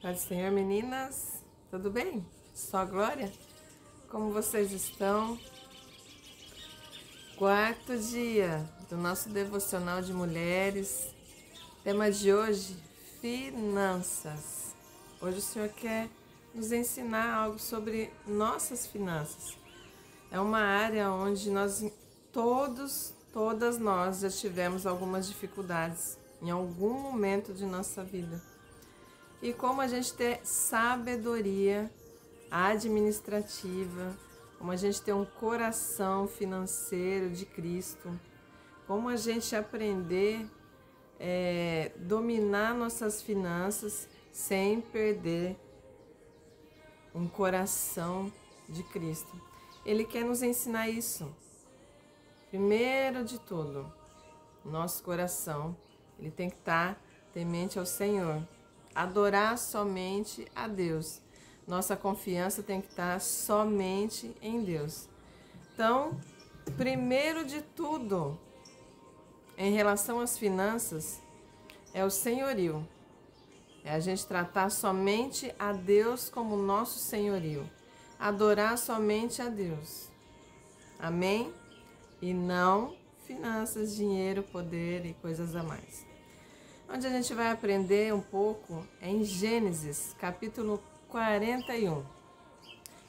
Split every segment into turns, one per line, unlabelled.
Paz do Senhor, meninas, tudo bem? Só glória? Como vocês estão? Quarto dia do nosso devocional de mulheres. Tema de hoje, finanças. Hoje o Senhor quer nos ensinar algo sobre nossas finanças. É uma área onde todas nós já tivemos algumas dificuldades em algum momento de nossa vida. E como a gente ter sabedoria administrativa, como a gente ter um coração financeiro de Cristo, como a gente aprender a dominar nossas finanças sem perder um coração de Cristo. Ele quer nos ensinar isso. Primeiro de tudo, nosso coração, ele tem que estar temente ao Senhor. Adorar somente a Deus. Nossa confiança tem que estar somente em Deus. Então, primeiro de tudo, em relação às finanças, é o senhorio. É a gente tratar somente a Deus como nosso senhorio. Adorar somente a Deus. Amém? E não finanças, dinheiro, poder e coisas a mais. Onde a gente vai aprender um pouco é em Gênesis, capítulo 41.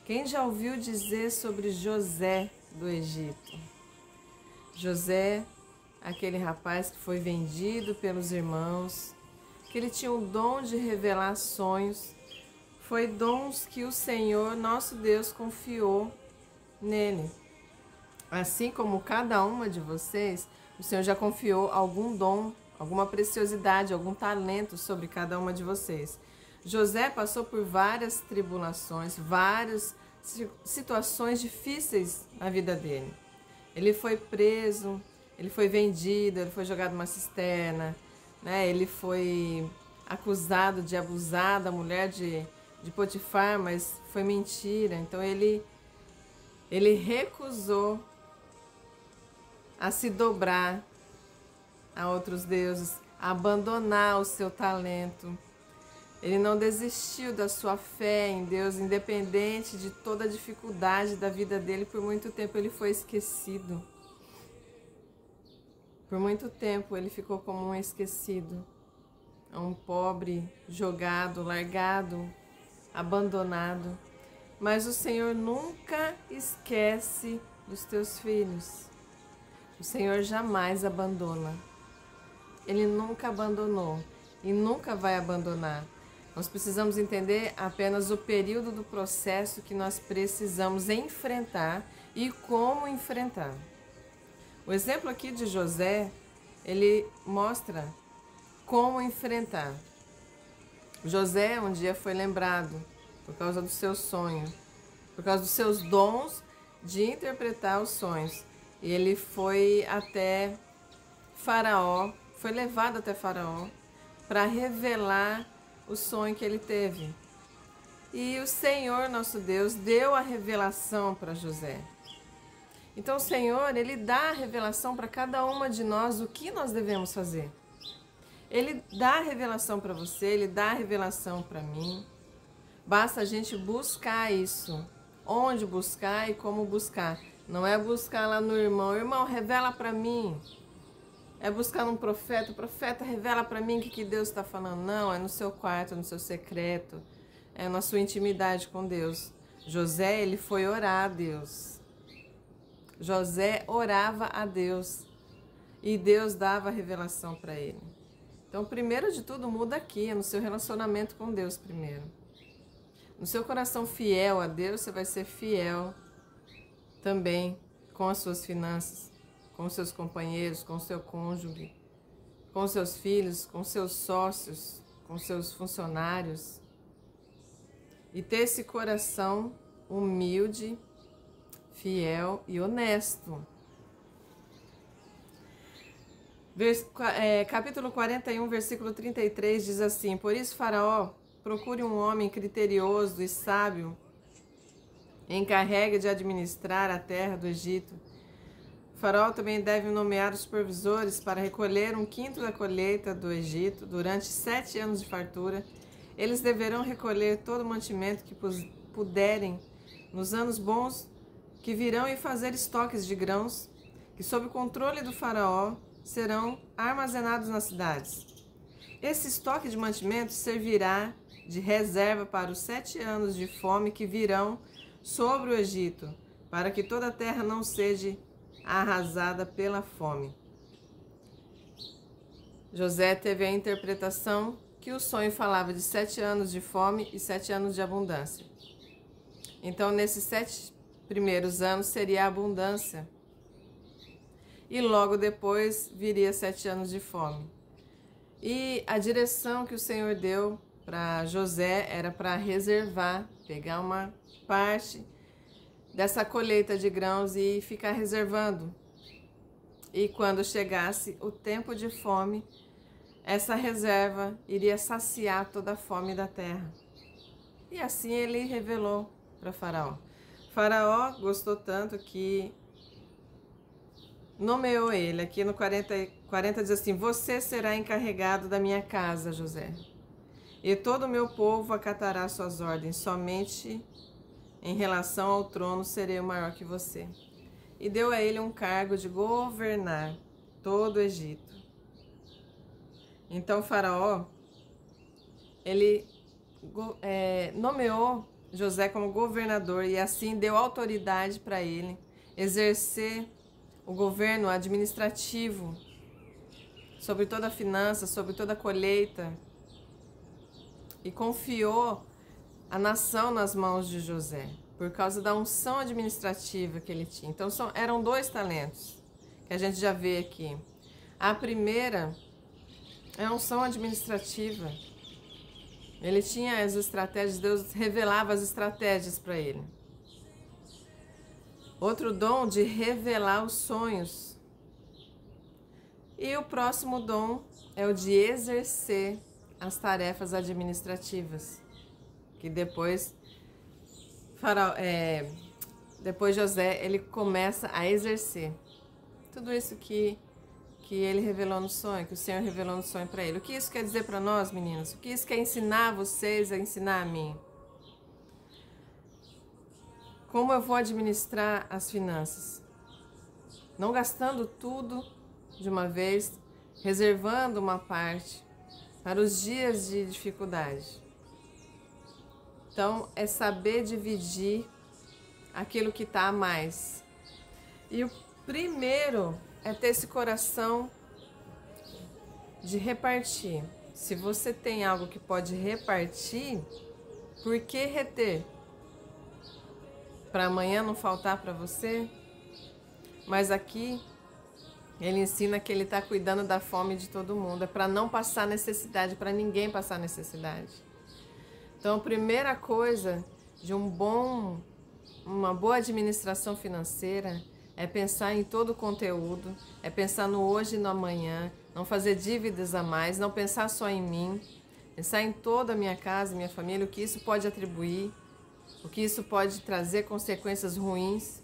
Quem já ouviu dizer sobre José do Egito? José, aquele rapaz que foi vendido pelos irmãos, que ele tinha o dom de revelar sonhos, foi dons que o Senhor, nosso Deus, confiou nele. Assim como cada uma de vocês, o Senhor já confiou algum dom, alguma preciosidade, algum talento sobre cada uma de vocês. José passou por várias tribulações, várias situações difíceis na vida dele. Ele foi preso, ele foi vendido, ele foi jogado numa cisterna, né? Ele foi acusado de abusar da mulher de Potifar, mas foi mentira. Então ele recusou a se dobrar a outros deuses, a abandonar o seu talento. Ele não desistiu da sua fé em Deus, independente de toda a dificuldade da vida dele. Por muito tempo ele foi esquecido. Por muito tempo ele ficou como um esquecido, um pobre, jogado, largado, abandonado. Mas o Senhor nunca esquece dos teus filhos. O Senhor jamais abandona. Ele nunca abandonou e nunca vai abandonar. Nós precisamos entender apenas o período do processo que nós precisamos enfrentar e como enfrentar. O exemplo aqui de José, ele mostra como enfrentar. José um dia foi lembrado por causa do seu sonho, por causa dos seus dons de interpretar os sonhos. E ele foi até Faraó, foi levado até Faraó para revelar o sonho que ele teve. E o Senhor, nosso Deus, deu a revelação para José. Então o Senhor, ele dá a revelação para cada uma de nós o que nós devemos fazer. Ele dá a revelação para você, ele dá a revelação para mim. Basta a gente buscar isso. Onde buscar e como buscar. Não é buscar lá no irmão. Irmão, revela para mim. É buscar num profeta. O profeta revela para mim o que Deus está falando. Não, é no seu quarto, no seu secreto. É na sua intimidade com Deus. José, ele foi orar a Deus. José orava a Deus. E Deus dava a revelação para ele. Então, primeiro de tudo, muda aqui. É no seu relacionamento com Deus primeiro. No seu coração fiel a Deus, você vai ser fiel também com as suas finanças, com os seus companheiros, com o seu cônjuge, com os seus filhos, com seus sócios, com seus funcionários. E ter esse coração humilde, fiel e honesto. Capítulo 41, versículo 33 diz assim: Por isso, Faraó, procure um homem criterioso e sábio, encarregue de administrar a terra do Egito. O faraó também deve nomear os supervisores para recolher 1/5 da colheita do Egito durante 7 anos de fartura Eles deverão recolher todo o mantimento que puderem nos anos bons que virão e fazer estoques de grãos que, sob o controle do faraó, serão armazenados nas cidades. Esse estoque de mantimento servirá de reserva para os 7 anos de fome que virão sobre o Egito, para que toda a terra não seja arrasada pela fome. José teve a interpretação que o sonho falava de 7 anos de fome e 7 anos de abundância. Então, nesses 7 primeiros anos seria a abundância. E logo depois viria 7 anos de fome. E a direção que o Senhor deu para José era para reservar, pegar uma parte dessa colheita de grãos e ficar reservando. E quando chegasse o tempo de fome, essa reserva iria saciar toda a fome da terra. E assim ele revelou para Faraó. Faraó gostou tanto que nomeou ele. Aqui no 40 diz assim: você será encarregado da minha casa, José, e todo o meu povo acatará suas ordens. Somente em relação ao trono serei maior que você. E deu a ele um cargo de governar todo o Egito. Então Faraó, ele nomeou José como governador e assim deu autoridade para ele exercer o governo administrativo sobre toda a finança, sobre toda a colheita, e confiou a nação nas mãos de José, por causa da unção administrativa que ele tinha. Então eram 2 talentos, que a gente já vê aqui. A primeira é a unção administrativa. Ele tinha as estratégias, Deus revelava as estratégias para ele. Outro dom de revelar os sonhos. E o próximo dom é o de exercer as tarefas administrativas, que depois José ele começa a exercer tudo isso que ele revelou no sonho, que o Senhor revelou no sonho para ele. O que isso quer dizer para nós, meninas? O que isso quer ensinar vocês a ensinar a mim? Como eu vou administrar as finanças? Não gastando tudo de uma vez, reservando uma parte para os dias de dificuldade. Então, é saber dividir aquilo que está a mais. E o primeiro é ter esse coração de repartir. Se você tem algo que pode repartir, por que reter? Para amanhã não faltar para você? Mas aqui ele ensina que ele está cuidando da fome de todo mundo. É para não passar necessidade, para ninguém passar necessidade. Então, a primeira coisa de uma boa administração financeira é pensar em todo o conteúdo, é pensar no hoje e no amanhã, não fazer dívidas a mais, não pensar só em mim, pensar em toda a minha casa, minha família, o que isso pode atribuir, o que isso pode trazer consequências ruins.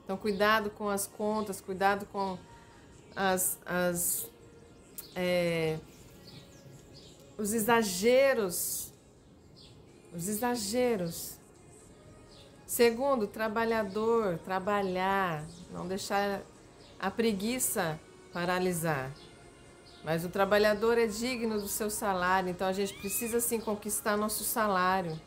Então, cuidado com as contas, cuidado com os exageros. Os exageros. Segundo, trabalhador, trabalhar, não deixar a preguiça paralisar. Mas o trabalhador é digno do seu salário, então a gente precisa sim conquistar nosso salário.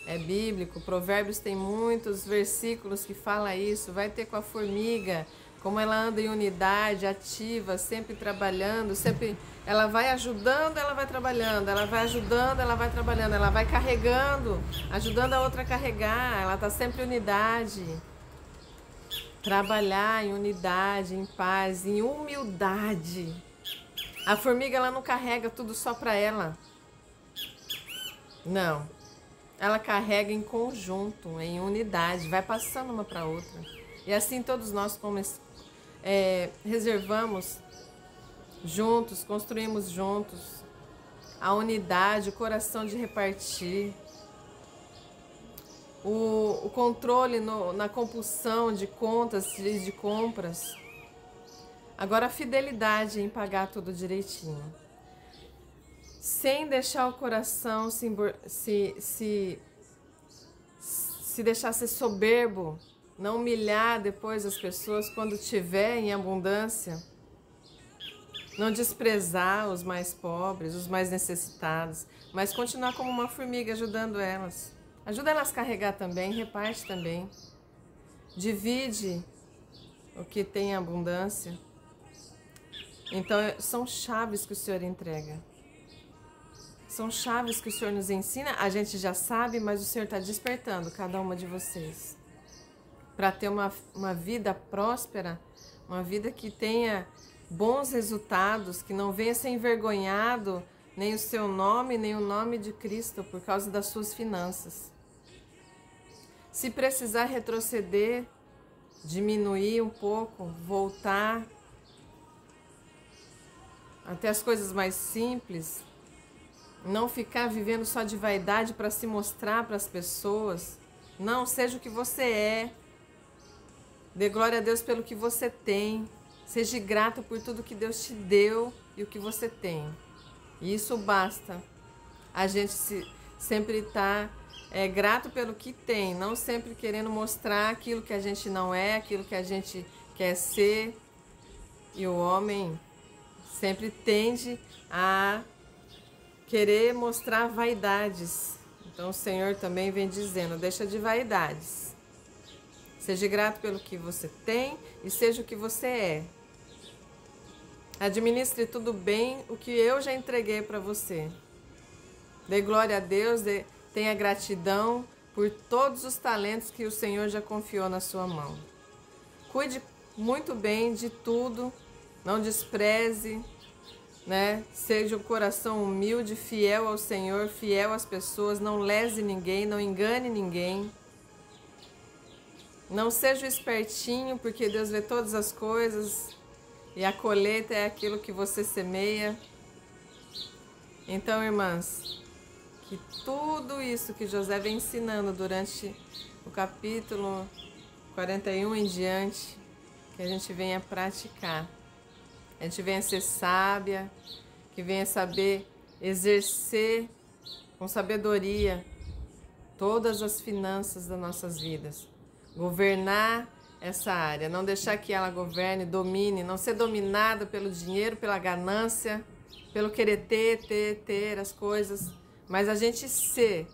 É bíblico, Provérbios tem muitos versículos que falam isso. Vai ter com a formiga, como ela anda em unidade, ativa, sempre trabalhando, sempre ela vai ajudando, ela vai trabalhando, ela vai ajudando, ela vai trabalhando, ela vai carregando, ajudando a outra a carregar, ela está sempre em unidade. Trabalhar em unidade, em paz, em humildade. A formiga ela não carrega tudo só para ela. Não. Ela carrega em conjunto, em unidade, vai passando uma para outra. E assim todos nós reservamos juntos, construímos juntos a unidade, o coração de repartir, o controle na compulsão de contas e de compras. Agora a fidelidade em pagar tudo direitinho. sem deixar o coração se deixar ser soberbo, não humilhar depois as pessoas quando tiver em abundância, não desprezar os mais pobres, os mais necessitados, mas continuar como uma formiga ajudando elas. Ajuda elas a carregar também, reparte também. Divide o que tem em abundância. Então, são chaves que o Senhor entrega. São chaves que o Senhor nos ensina. A gente já sabe, mas o Senhor está despertando cada uma de vocês para ter uma vida próspera, uma vida que tenha bons resultados, que não venha ser envergonhado nem o seu nome, nem o nome de Cristo por causa das suas finanças. Se precisar retroceder, diminuir um pouco, voltar até as coisas mais simples, não ficar vivendo só de vaidade para se mostrar para as pessoas. Não, seja o que você é. Dê glória a Deus pelo que você tem. Seja grato por tudo que Deus te deu e o que você tem. E isso basta. A gente sempre está grato pelo que tem, não sempre querendo mostrar aquilo que a gente não é, aquilo que a gente quer ser. E o homem sempre tende a querer mostrar vaidades. Então o Senhor também vem dizendo, deixa de vaidades. Seja grato pelo que você tem e seja o que você é. Administre tudo bem o que eu já entreguei para você. Dê glória a Deus, tenha gratidão por todos os talentos que o Senhor já confiou na sua mão. Cuide muito bem de tudo, não despreze, né? Seja um coração humilde, fiel ao Senhor, fiel às pessoas, não lese ninguém, não engane ninguém. Não seja espertinho, porque Deus vê todas as coisas e a colheita é aquilo que você semeia. Então, irmãs, que tudo isso que José vem ensinando durante o capítulo 41 em diante, que a gente venha praticar. A gente venha ser sábia, que venha saber exercer com sabedoria todas as finanças das nossas vidas. Governar essa área, não deixar que ela governe, domine, não ser dominada pelo dinheiro, pela ganância, pelo querer ter as coisas. Mas a gente ser,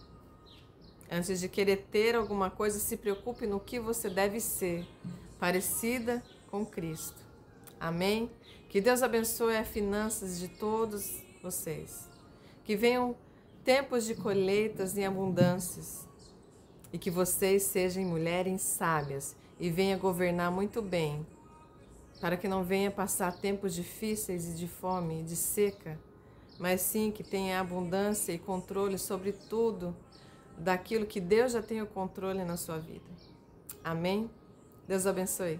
antes de querer ter alguma coisa, se preocupe no que você deve ser, parecida com Cristo. Amém? Que Deus abençoe as finanças de todos vocês. Que venham tempos de colheitas em abundâncias. E que vocês sejam mulheres sábias e venham governar muito bem. Para que não venha passar tempos difíceis e de fome e de seca. Mas sim que tenha abundância e controle sobre tudo daquilo que Deus já tem o controle na sua vida. Amém? Deus abençoe.